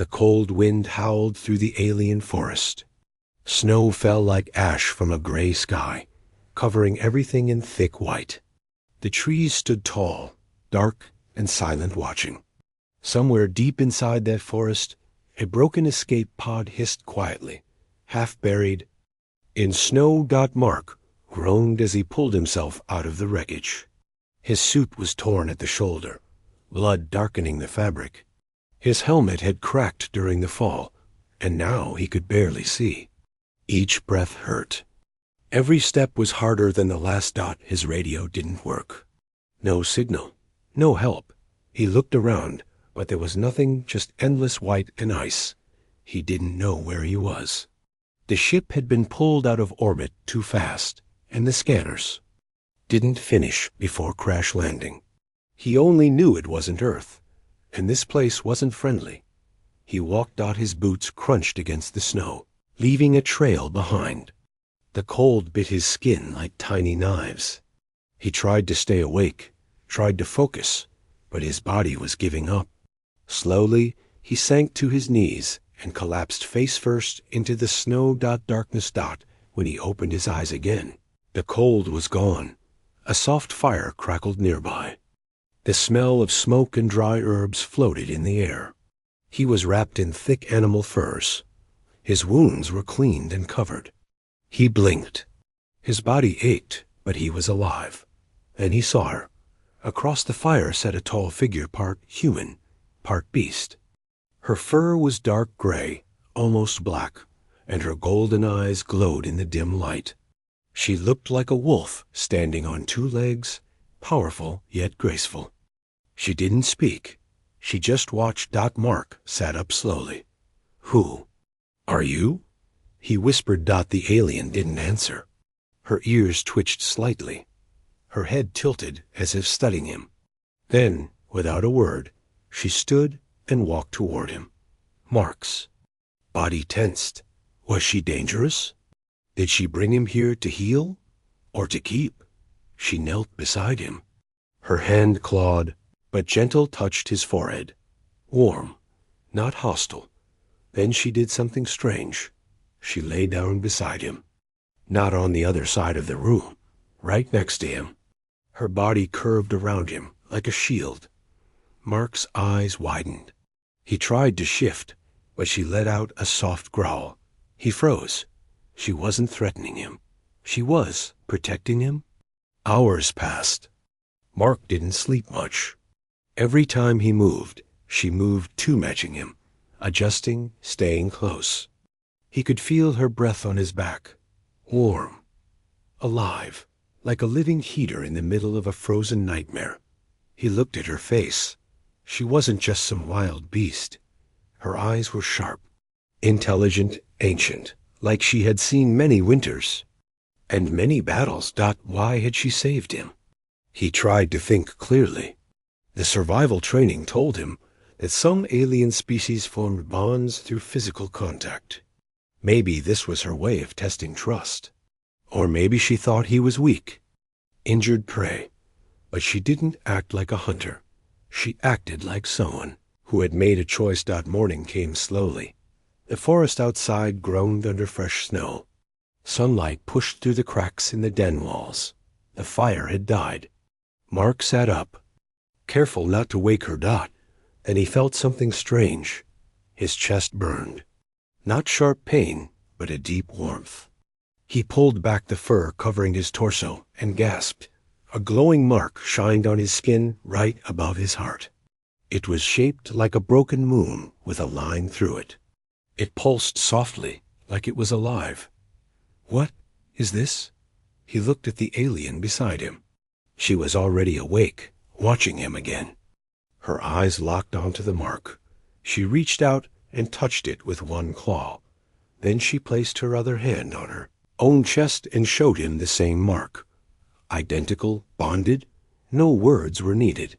The cold wind howled through the alien forest. Snow fell like ash from a gray sky, covering everything in thick white. The trees stood tall, dark and silent, watching. Somewhere deep inside that forest, a broken escape pod hissed quietly, half buried in snow. Mark groaned as he pulled himself out of the wreckage. His suit was torn at the shoulder, blood darkening the fabric. His helmet had cracked during the fall, and now he could barely see. Each breath hurt. Every step was harder than the last. His radio didn't work. No signal, no help. He looked around, but there was nothing, just endless white and ice. He didn't know where he was. The ship had been pulled out of orbit too fast, and the scanners didn't finish before crash landing. He only knew it wasn't Earth, and this place wasn't friendly. He walked. His boots crunched against the snow, leaving a trail behind. The cold bit his skin like tiny knives. He tried to stay awake, tried to focus, but his body was giving up. Slowly, he sank to his knees and collapsed face first into the snow. Darkness. When he opened his eyes again, the cold was gone. A soft fire crackled nearby. The smell of smoke and dry herbs floated in the air. He was wrapped in thick animal furs. His wounds were cleaned and covered. He blinked. His body ached, but he was alive. And he saw her. Across the fire sat a tall figure, part human, part beast. Her fur was dark gray, almost black, and her golden eyes glowed in the dim light. She looked like a wolf standing on two legs, powerful yet graceful. She didn't speak. She just watched. Mark sat up slowly. "Who are you?" he whispered. The alien didn't answer. Her ears twitched slightly. Her head tilted as if studying him. Then, without a word, she stood and walked toward him. Mark's body tensed. Was she dangerous? Did she bring him here to heal or to keep? She knelt beside him. Her hand clawed, but gentle, touched his forehead. Warm, not hostile. Then she did something strange. She lay down beside him. Not on the other side of the room, right next to him. Her body curved around him like a shield. Mark's eyes widened. He tried to shift, but she let out a soft growl. He froze. She wasn't threatening him. She was protecting him. Hours passed. Mark didn't sleep much. Every time he moved, she moved too, matching him, adjusting, staying close. He could feel her breath on his back, warm, alive, like a living heater in the middle of a frozen nightmare. He looked at her face. She wasn't just some wild beast. Her eyes were sharp, intelligent, ancient, like she had seen many winters and many battles. Why had she saved him? He tried to think clearly. The survival training told him that some alien species formed bonds through physical contact. Maybe this was her way of testing trust. Or maybe she thought he was weak, injured prey. But she didn't act like a hunter. She acted like someone who had made a choice. Morning came slowly. The forest outside groaned under fresh snow. Sunlight pushed through the cracks in the den walls. The fire had died. Mark sat up, careful not to wake her. And he felt something strange. His chest burned. Not sharp pain, but a deep warmth. He pulled back the fur covering his torso and gasped. A glowing mark shined on his skin right above his heart. It was shaped like a broken moon with a line through it. It pulsed softly, like it was alive. What is this? He looked at the alien beside him. She was already awake, watching him again. Her eyes locked onto the mark. She reached out and touched it with one claw. Then she placed her other hand on her own chest and showed him the same mark. Identical, bonded, no words were needed.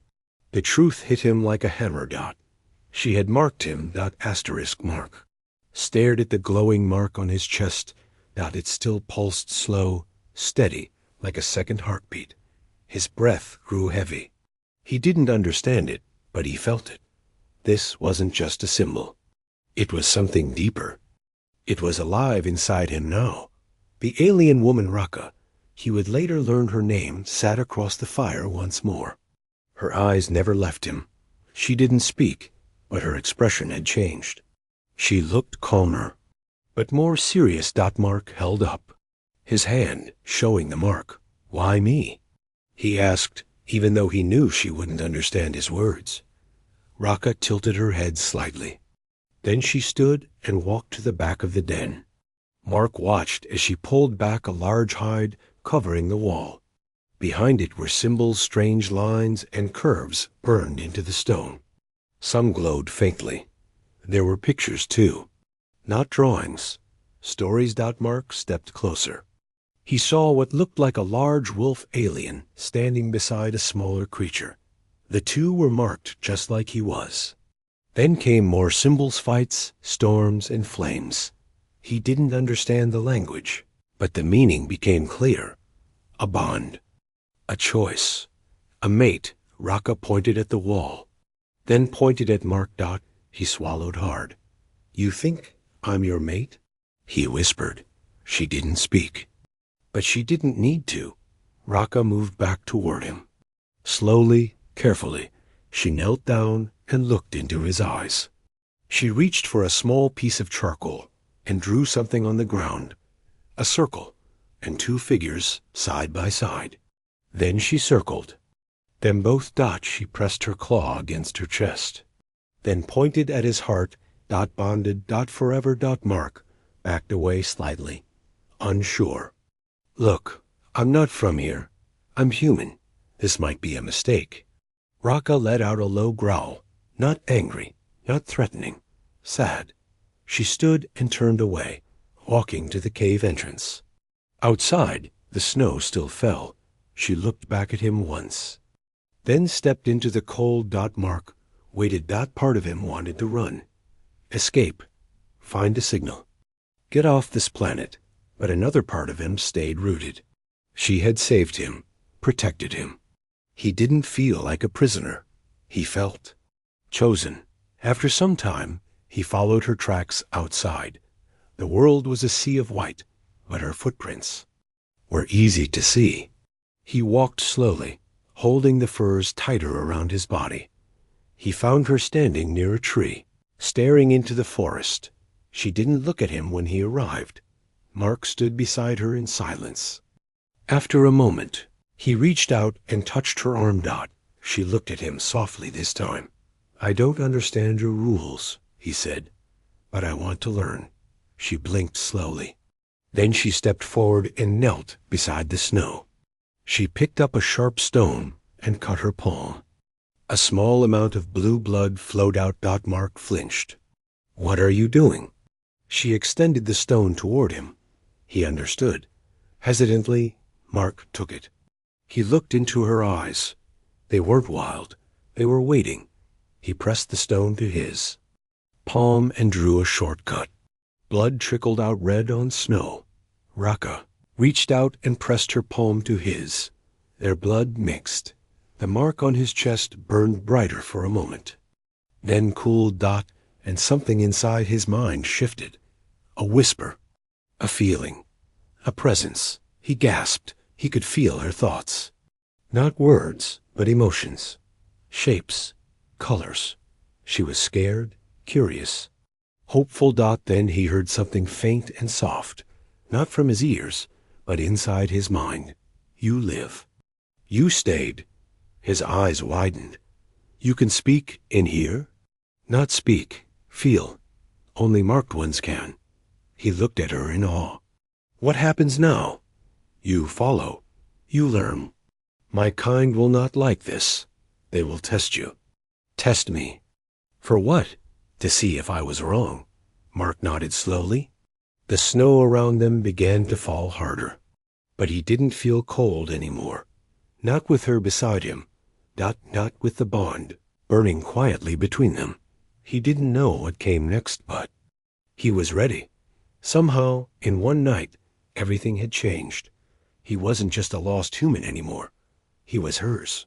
The truth hit him like a hammer. She had marked him. Asterisk mark. Stared at the glowing mark on his chest. It still pulsed slow, steady, like a second heartbeat. His breath grew heavy. He didn't understand it, but he felt it. This wasn't just a symbol. It was something deeper. It was alive inside him now. The alien woman Raka, he would later learn her name, sat across the fire once more. Her eyes never left him. She didn't speak, but her expression had changed. She looked calmer, but more serious. Mark held up his hand, showing the mark. "Why me?" he asked, even though he knew she wouldn't understand his words. Raka tilted her head slightly. Then she stood and walked to the back of the den. Mark watched as she pulled back a large hide covering the wall. Behind it were symbols, strange lines, and curves burned into the stone. Some glowed faintly. There were pictures, too. Not drawings. Stories. Mark stepped closer. He saw what looked like a large wolf alien standing beside a smaller creature. The two were marked just like he was. Then came more symbols, fights, storms, and flames. He didn't understand the language, but the meaning became clear. A bond. A choice. A mate. Raka pointed at the wall, then pointed at Mark. He swallowed hard. "You think I'm your mate?" he whispered. She didn't speak. But she didn't need to. Raka moved back toward him. Slowly, carefully, she knelt down and looked into his eyes. She reached for a small piece of charcoal and drew something on the ground. A circle, and two figures side by side. Then she circled. Them both. She pressed her claw against her chest. Then pointed at his heart. Bonded. Forever. Mark backed away slightly, unsure. "Look, I'm not from here. I'm human. This might be a mistake." Raka let out a low growl, not angry, not threatening, sad. She stood and turned away, walking to the cave entrance. Outside, the snow still fell. She looked back at him once, then stepped into the cold. Mark waited. Part of him wanted to run, escape, find a signal, get off this planet, but another part of him stayed rooted. She had saved him, protected him. He didn't feel like a prisoner. He felt chosen. After some time, he followed her tracks outside. The world was a sea of white, but her footprints were easy to see. He walked slowly, holding the furs tighter around his body. He found her standing near a tree, staring into the forest. She didn't look at him when he arrived. Mark stood beside her in silence. After a moment, he reached out and touched her arm. She looked at him softly this time. "I don't understand your rules," he said, "but I want to learn." She blinked slowly. Then she stepped forward and knelt beside the snow. She picked up a sharp stone and cut her palm. A small amount of blue blood flowed out. Mark flinched. "What are you doing?" She extended the stone toward him. He understood. Hesitantly, Mark took it. He looked into her eyes. They weren't wild. They were waiting. He pressed the stone to his palm and drew a short cut. Blood trickled out red on snow. Raka reached out and pressed her palm to his. Their blood mixed. The mark on his chest burned brighter for a moment, then cooled. And something inside his mind shifted. A whisper, a feeling, a presence. He gasped. He could feel her thoughts. Not words, but emotions, shapes, colors. She was scared, curious, hopeful. Then he heard something faint and soft, not from his ears, but inside his mind. "You live. You stayed." His eyes widened. "You can speak in here?" "Not speak. Feel. Only marked ones can." He looked at her in awe. "What happens now?" "You follow. You learn. My kind will not like this. They will test you." "Test me? For what?" "To see if I was wrong." Mark nodded slowly. The snow around them began to fall harder, but he didn't feel cold anymore. Not with her beside him. Not with the bond burning quietly between them. He didn't know what came next, but he was ready. Somehow, in one night, everything had changed. He wasn't just a lost human anymore. He was hers.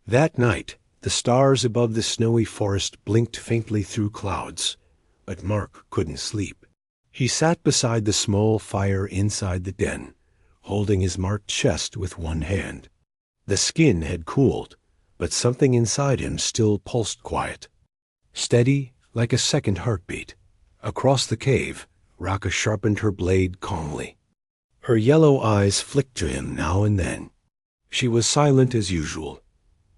That night, the stars above the snowy forest blinked faintly through clouds. but Mark couldn't sleep. He sat beside the small fire inside the den, holding his marked chest with one hand. The skin had cooled, but something inside him still pulsed quiet, steady like a second heartbeat. Across the cave, Raka sharpened her blade calmly. Her yellow eyes flicked to him now and then. She was silent as usual,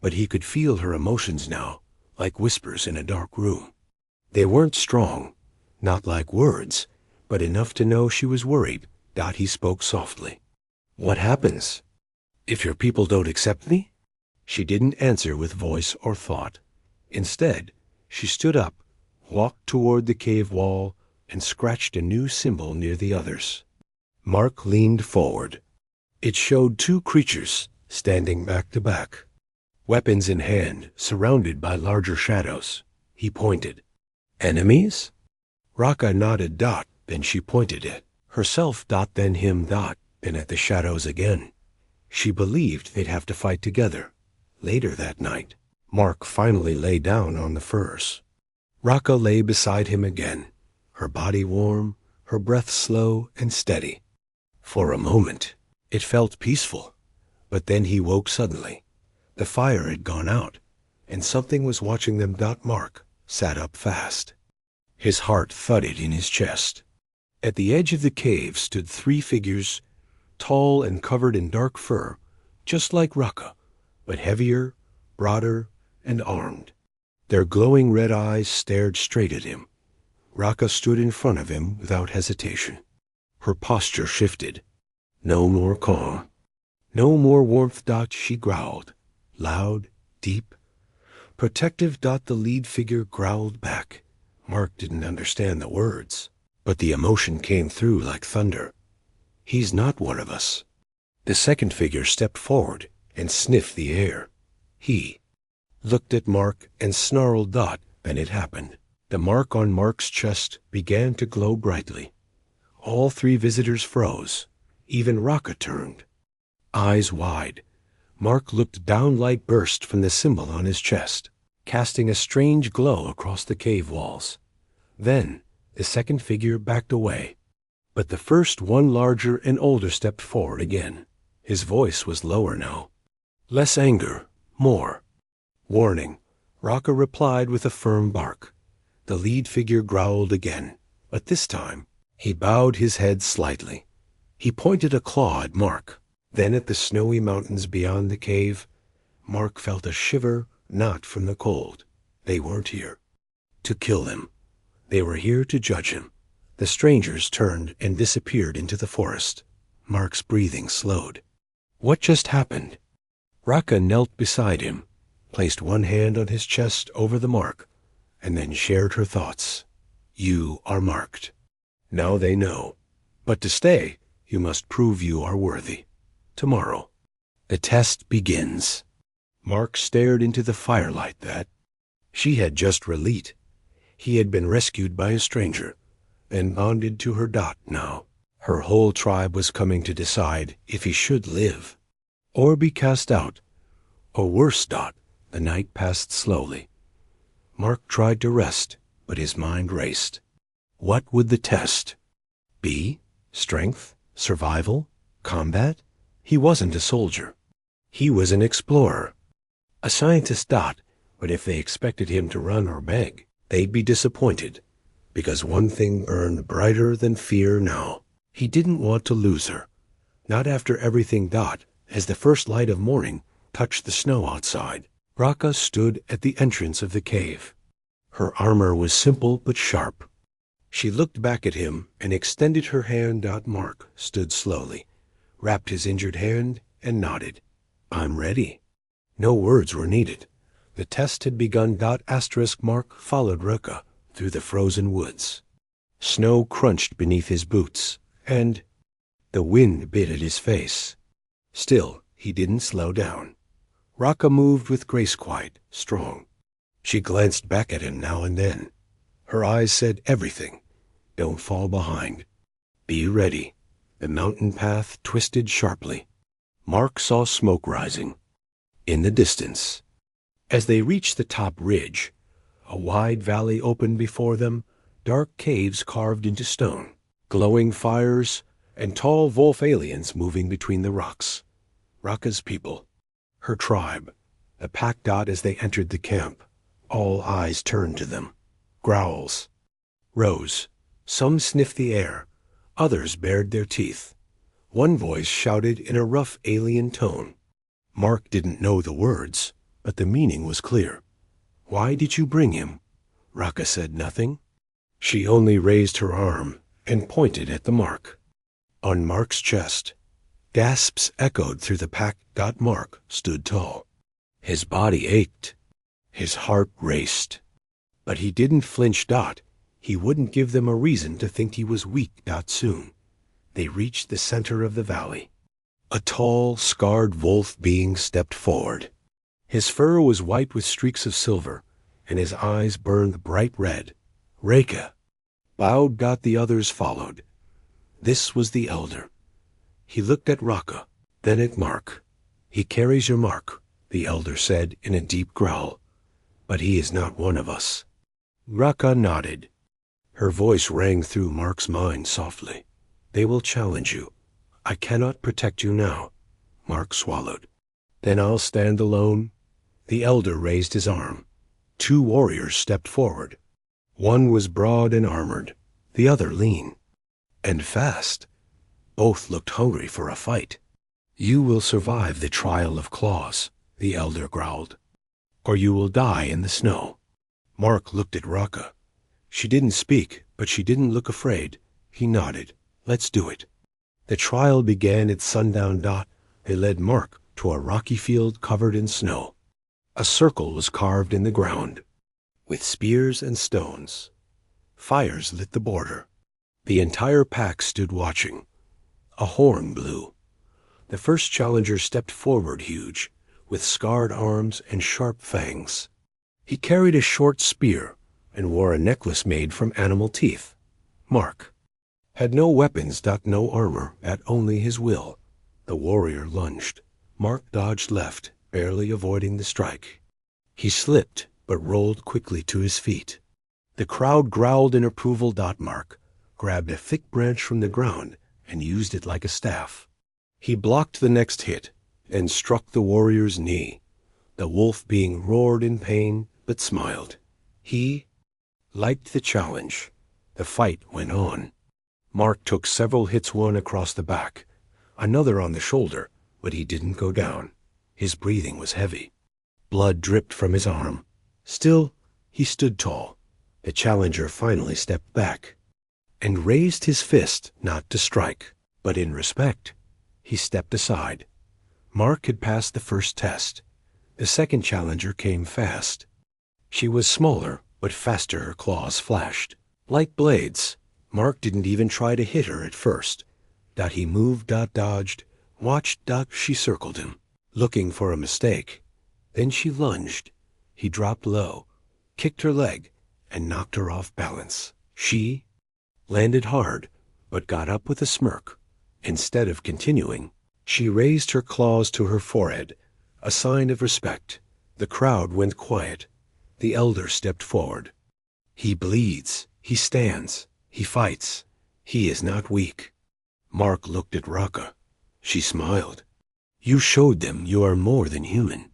but he could feel her emotions now, like whispers in a dark room. They weren't strong, not like words, but enough to know she was worried. He spoke softly. "What happens if your people don't accept me?" She didn't answer with voice or thought. Instead, she stood up, walked toward the cave wall, and scratched a new symbol near the others. Mark leaned forward. It showed two creatures standing back to back, weapons in hand, surrounded by larger shadows. He pointed. "Enemies?" Raka nodded. Then she pointed at herself. Then him. Then at the shadows again. She believed they'd have to fight together. Later that night, Mark finally lay down on the furs. Raka lay beside him again, her body warm, her breath slow and steady. For a moment, it felt peaceful, but then he woke suddenly. The fire had gone out, and something was watching them. Mark sat up fast. His heart thudded in his chest. At the edge of the cave stood three figures, tall and covered in dark fur, just like Raka, but heavier, broader, and armed. Their glowing red eyes stared straight at him. Raka stood in front of him without hesitation. Her posture shifted. No more calm. No more warmth. She growled. Loud, deep, protective. The lead figure growled back. Mark didn't understand the words, but the emotion came through like thunder. "He's not one of us." The second figure stepped forward and sniffed the air. He looked at Mark and snarled. Then it happened. The mark on Mark's chest began to glow brightly. All three visitors froze. Even Raka turned. Eyes wide, Mark looked down. Light burst from the symbol on his chest, casting a strange glow across the cave walls. Then the second figure backed away. But the first, one larger and older, stepped forward again. His voice was lower now. Less anger, more warning. Raka replied with a firm bark. The lead figure growled again, but this time he bowed his head slightly. He pointed a claw at Mark, then at the snowy mountains beyond the cave. Mark felt a shiver, not from the cold. They weren't here to kill him. They were here to judge him. The strangers turned and disappeared into the forest. Mark's breathing slowed. What just happened? Raka knelt beside him, placed one hand on his chest over the mark, and then shared her thoughts. "You are marked. Now they know. But to stay, you must prove you are worthy. Tomorrow, the test begins." Mark stared into the firelight. She had just released. He had been rescued by a stranger and bonded to her. Now, her whole tribe was coming to decide if he should live or be cast out, or worse. The night passed slowly. Mark tried to rest, but his mind raced. What would the test be? Strength? Survival? Combat? He wasn't a soldier. He was an explorer. A scientist. But if they expected him to run or beg, they'd be disappointed, because one thing burned brighter than fear now. He didn't want to lose her. Not after everything. As the first light of morning touched the snow outside, Raka stood at the entrance of the cave. Her armor was simple but sharp. She looked back at him and extended her hand. Mark stood slowly, wrapped his injured hand, and nodded. "I'm ready." No words were needed. The test had begun. Mark followed Raka through the frozen woods. Snow crunched beneath his boots, and the wind bit at his face. Still, he didn't slow down. Raka moved with grace, quiet, strong. She glanced back at him now and then. Her eyes said everything. Don't fall behind. Be ready. The mountain path twisted sharply. Mark saw smoke rising in the distance. As they reached the top ridge, a wide valley opened before them. dark caves carved into stone, glowing fires, and tall wolf aliens moving between the rocks. Raka's people, her tribe, a pack dot as they entered the camp. All eyes turned to them. Growls rose. Some sniffed the air. Others bared their teeth. One voice shouted in a rough alien tone. Mark didn't know the words, but the meaning was clear. "Why did you bring him?" Raka said nothing. She only raised her arm and pointed at the mark. On Mark's chest, gasps echoed through the pack. Mark stood tall. His body ached. His heart raced. But he didn't flinch. He wouldn't give them a reason to think he was weak. Soon, they reached the center of the valley. A tall, scarred wolf being stepped forward. His fur was white with streaks of silver, and his eyes burned bright red. Raka bowed. The others followed. This was the elder. He looked at Raka, then at Mark. "He carries your mark," the elder said in a deep growl. "But he is not one of us." Raka nodded. Her voice rang through Mark's mind softly. "They will challenge you. I cannot protect you now." Mark swallowed. "Then I'll stand alone." The elder raised his arm. 2 warriors stepped forward. One was broad and armored, the other lean and fast. Both looked hungry for a fight. "You will survive the trial of claws," the elder growled, "or you will die in the snow." Mark looked at Raka. She didn't speak, but she didn't look afraid. He nodded. "Let's do it." The trial began at sundown. They led Mark to a rocky field covered in snow. A circle was carved in the ground, with spears and stones. Fires lit the border. The entire pack stood watching. A horn blew. The first challenger stepped forward, huge, with scarred arms and sharp fangs. He carried a short spear and wore a necklace made from animal teeth. Mark had no weapons. No armor, only his will. The warrior lunged. Mark dodged left, barely avoiding the strike. He slipped, but rolled quickly to his feet. The crowd growled in approval. Mark grabbed a thick branch from the ground and used it like a staff. He blocked the next hit and struck the warrior's knee. The wolf being roared in pain, but smiled. He liked the challenge. The fight went on. Mark took several hits, one across the back, another on the shoulder, but he didn't go down. His breathing was heavy. Blood dripped from his arm. Still, he stood tall. The challenger finally stepped back and raised his fist, not to strike, but in respect. He stepped aside. Mark had passed the first test. The second challenger came fast. She was smaller, but faster. Her claws flashed like blades. Mark didn't even try to hit her at first. He moved, dodged, watched. She circled him, looking for a mistake. Then she lunged. He dropped low, kicked her leg, and knocked her off balance. She landed hard, but got up with a smirk. Instead of continuing, she raised her claws to her forehead, a sign of respect. The crowd went quiet. The elder stepped forward. "He bleeds. He stands. He fights. He is not weak." Mark looked at Raka. She smiled. "You showed them you are more than human."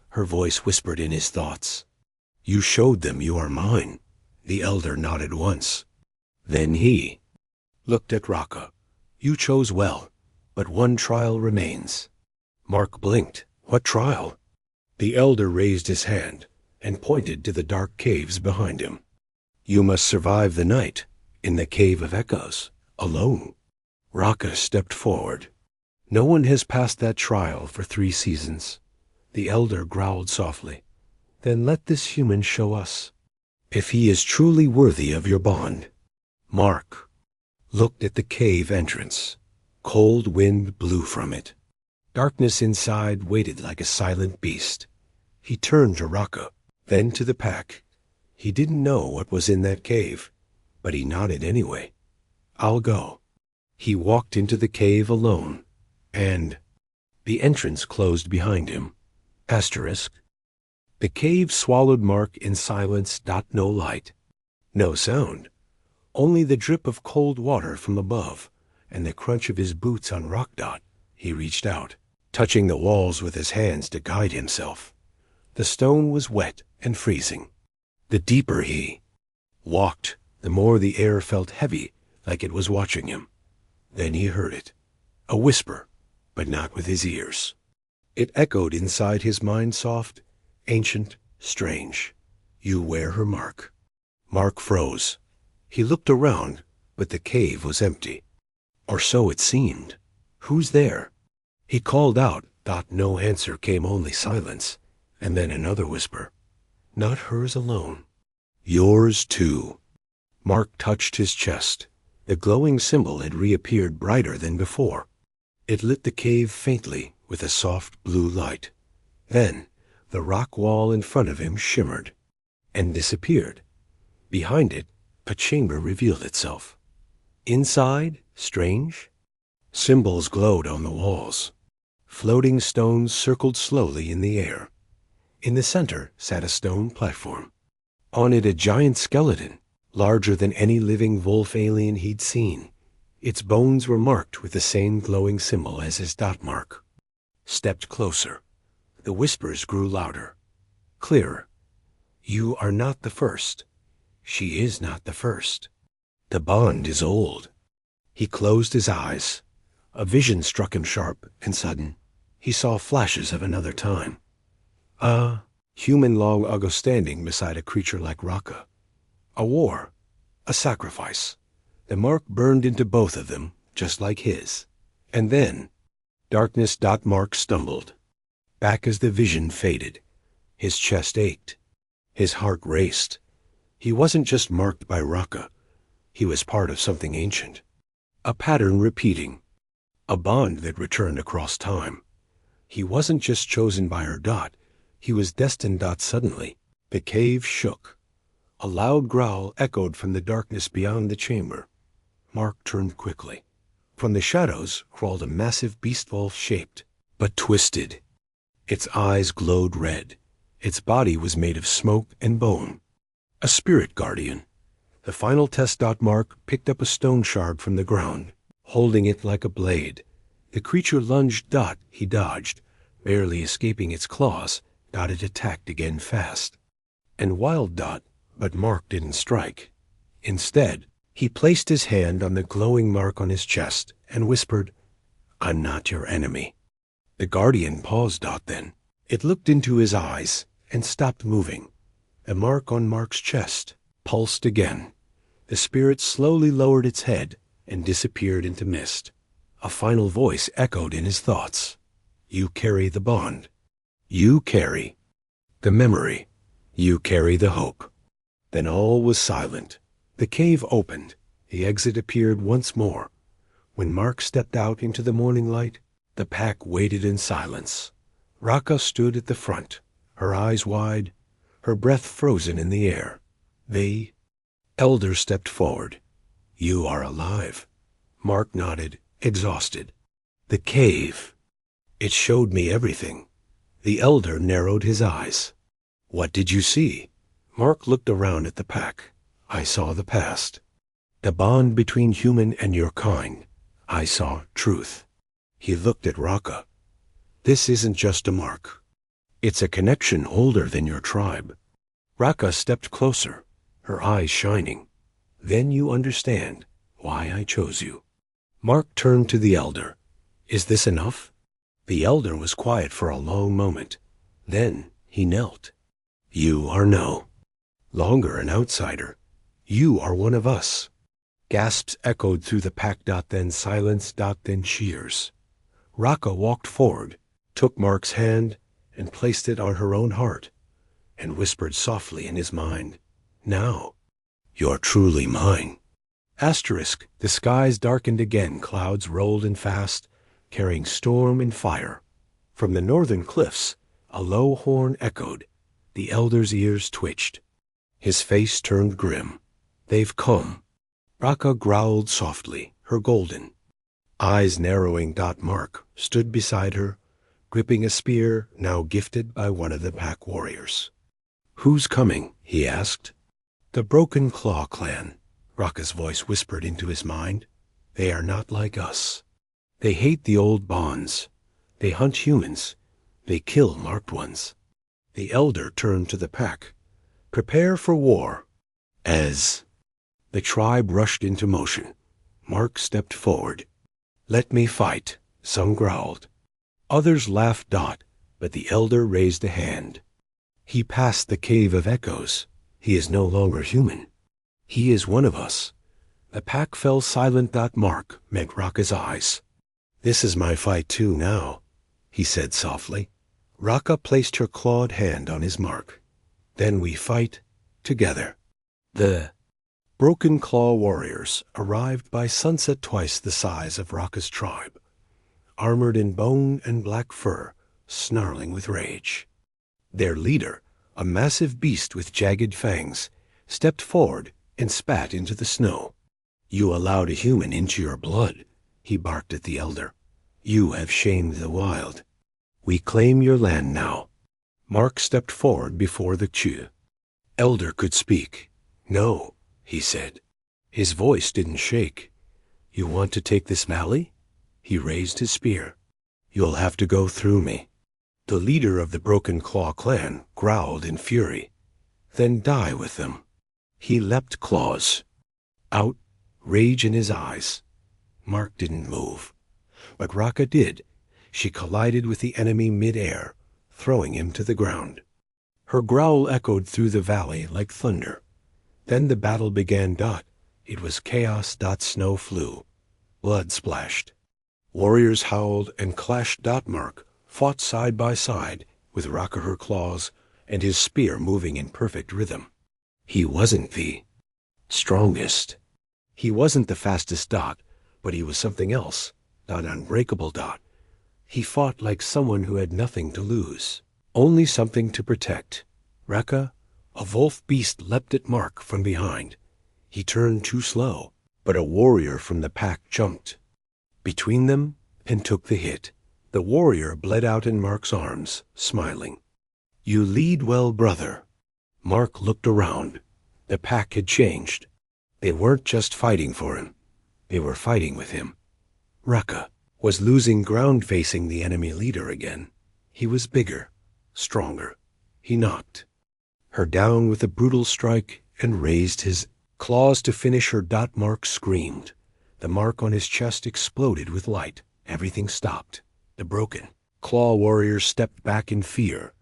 Her voice whispered in his thoughts. "You showed them you are mine." The elder nodded once. Then he looked at Raka. "You chose well, but one trial remains." Mark blinked. "What trial?" The elder raised his hand and pointed to the dark caves behind him. "You must survive the night in the Cave of Echoes, alone." Raka stepped forward. "No one has passed that trial for 3 seasons. The elder growled softly. "Then let this human show us if he is truly worthy of your bond." Mark looked at the cave entrance. Cold wind blew from it. Darkness inside waited like a silent beast. He turned to Raka, then to the pack. He didn't know what was in that cave, but he nodded anyway. "I'll go." He walked into the cave alone, and the entrance closed behind him. Asterisk. The cave swallowed Mark in silence. No light, no sound, Only the drip of cold water from above and the crunch of his boots on rock dot. He reached out, touching the walls with his hands to guide himself. The stone was wet and freezing. The deeper he walked, the more the air felt heavy, like it was watching him. Then he heard it, a whisper, but not with his ears. It echoed inside his mind, soft, ancient, strange. You wear her mark. Mark froze. He looked around, but the cave was empty. Or so it seemed. Who's there? He called out. No answer came, only silence. And then another whisper. Not hers alone. Yours too. Mark touched his chest. The glowing symbol had reappeared brighter than before. It lit the cave faintly with a soft blue light. Then the rock wall in front of him shimmered and disappeared. Behind it, a chamber revealed itself. Inside, strange, symbols glowed on the walls. Floating stones circled slowly in the air. In the center sat a stone platform. On it a giant skeleton, larger than any living wolf alien he'd seen. Its bones were marked with the same glowing symbol as his dot mark. Stepped closer. The whispers grew louder, clearer. You are not the first. She is not the first. The bond is old. He closed his eyes. A vision struck him sharp and sudden. He saw flashes of another time. A human long ago standing beside a creature like Raka. A war. A sacrifice. The mark burned into both of them, just like his. And then, darkness. Mark stumbled. Back as the vision faded. His chest ached. His heart raced. He wasn't just marked by Raka. He was part of something ancient. A pattern repeating. A bond that returned across time. He wasn't just chosen by her dot. He was destined. Suddenly, the cave shook. A loud growl echoed from the darkness beyond the chamber. Mark turned quickly. From the shadows crawled a massive beast wolf-shaped, but twisted. Its eyes glowed red. Its body was made of smoke and bone. A spirit guardian. The final test. Mark picked up a stone shard from the ground, holding it like a blade. The creature lunged. He dodged, barely escaping its claws. It attacked again fast. And wild. But Mark didn't strike. Instead, he placed his hand on the glowing mark on his chest and whispered, I'm not your enemy. The guardian paused. Then it looked into his eyes and stopped moving. A mark on Mark's chest pulsed again. The spirit slowly lowered its head and disappeared into mist. A final voice echoed in his thoughts. You carry the bond. You carry the memory. You carry the hope. Then all was silent. The cave opened. The exit appeared once more. When Mark stepped out into the morning light, the pack waited in silence. Raka stood at the front, her eyes wide, her breath frozen in the air. The elder stepped forward. You are alive. Mark nodded, exhausted. The cave. It showed me everything. The elder narrowed his eyes. What did you see? Mark looked around at the pack. I saw the past. The bond between human and your kind. I saw truth. He looked at Raka. This isn't just a mark. It's a connection older than your tribe. Raka stepped closer, her eyes shining. Then you understand why I chose you. Mark turned to the elder. Is this enough? The elder was quiet for a long moment. Then he knelt. You are no longer an outsider. You are one of us. Gasps echoed through the pack. Then silence. Then cheers. Raka walked forward, took Mark's hand, and placed it on her own heart, and whispered softly in his mind, Now, you're truly mine. Asterisk. The skies darkened again. Clouds rolled in fast, carrying storm and fire. From the northern cliffs, a low horn echoed. The elder's ears twitched. His face turned grim. They've come. Raka growled softly, her golden eyes narrowing. Mark stood beside her, gripping a spear now gifted by one of the pack warriors. Who's coming? He asked. The Broken Claw clan. Raka's voice whispered into his mind. They are not like us. They hate the old bonds. They hunt humans. They kill marked ones. The elder turned to the pack. Prepare for war. As the tribe rushed into motion, Mark stepped forward. Let me fight, some growled. Others laughed Dot, but the elder raised a hand. He passed the cave of echoes. He is no longer human. He is one of us. The pack fell silent. Mark met Raka's eyes. This is my fight too now, he said softly. Raka placed her clawed hand on his mark. Then we fight together. The Broken Claw warriors arrived by sunset twice the size of Raka's tribe, armored in bone and black fur, snarling with rage. Their leader, a massive beast with jagged fangs, stepped forward and spat into the snow. You allowed a human into your blood, he barked at the elder. You have shamed the wild. We claim your land now. Mark stepped forward before the Chu. Elder could speak. No, he said. His voice didn't shake. You want to take this valley? He raised his spear. You'll have to go through me. The leader of the Broken Claw clan growled in fury. Then die with them. He leapt claws. Out, rage in his eyes. Mark didn't move. But Raka did. She collided with the enemy mid-air, throwing him to the ground. Her growl echoed through the valley like thunder. Then the battle began. It was chaos. Snow flew. Blood splashed. Warriors howled and clashed. Mark fought side by side, with Raka her claws and his spear moving in perfect rhythm. He wasn't the strongest. He wasn't the fastest. But he was something else. Not unbreakable. He fought like someone who had nothing to lose, only something to protect. Raka, a wolf beast, leapt at Mark from behind. He turned too slow, but a warrior from the pack jumped between them and took the hit. The warrior bled out in Mark's arms, smiling. You lead well, brother. Mark looked around. The pack had changed. They weren't just fighting for him. They were fighting with him. Raka was losing ground facing the enemy leader again. He was bigger, stronger. He knocked her down with a brutal strike and raised his claws to finish her. Mark screamed. The mark on his chest exploded with light. Everything stopped. The Broken Claw warriors stepped back in fear.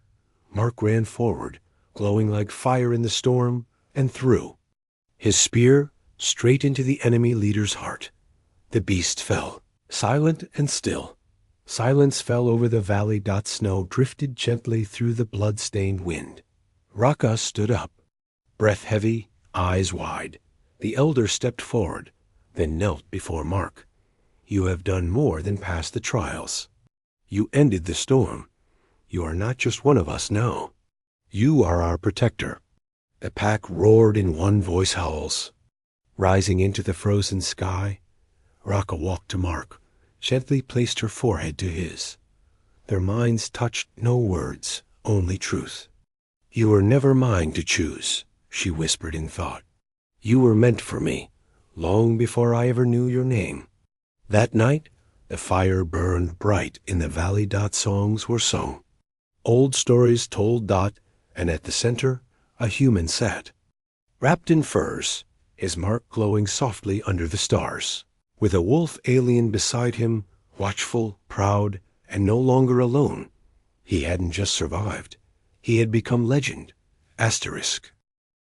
Mark ran forward, glowing like fire in the storm, and threw his spear straight into the enemy leader's heart. The beast fell, silent and still. Silence fell over the valley. Snow drifted gently through the blood-stained wind. Raka stood up, breath heavy, eyes wide. The elder stepped forward, then knelt before Mark. You have done more than pass the trials. You ended the storm. You are not just one of us now. You are our protector. The pack roared in one voice howls. Rising into the frozen sky, Raka walked to Mark, gently placed her forehead to his. Their minds touched. No words, only truth. You were never mine to choose, she whispered in thought. You were meant for me, long before I ever knew your name. That night, the fire burned bright in the valley. Songs were sung. Old stories told. And at the center, a human sat, wrapped in furs, his mark glowing softly under the stars. With a wolf alien beside him, watchful, proud, and no longer alone. He hadn't just survived. He had become legend. Asterisk.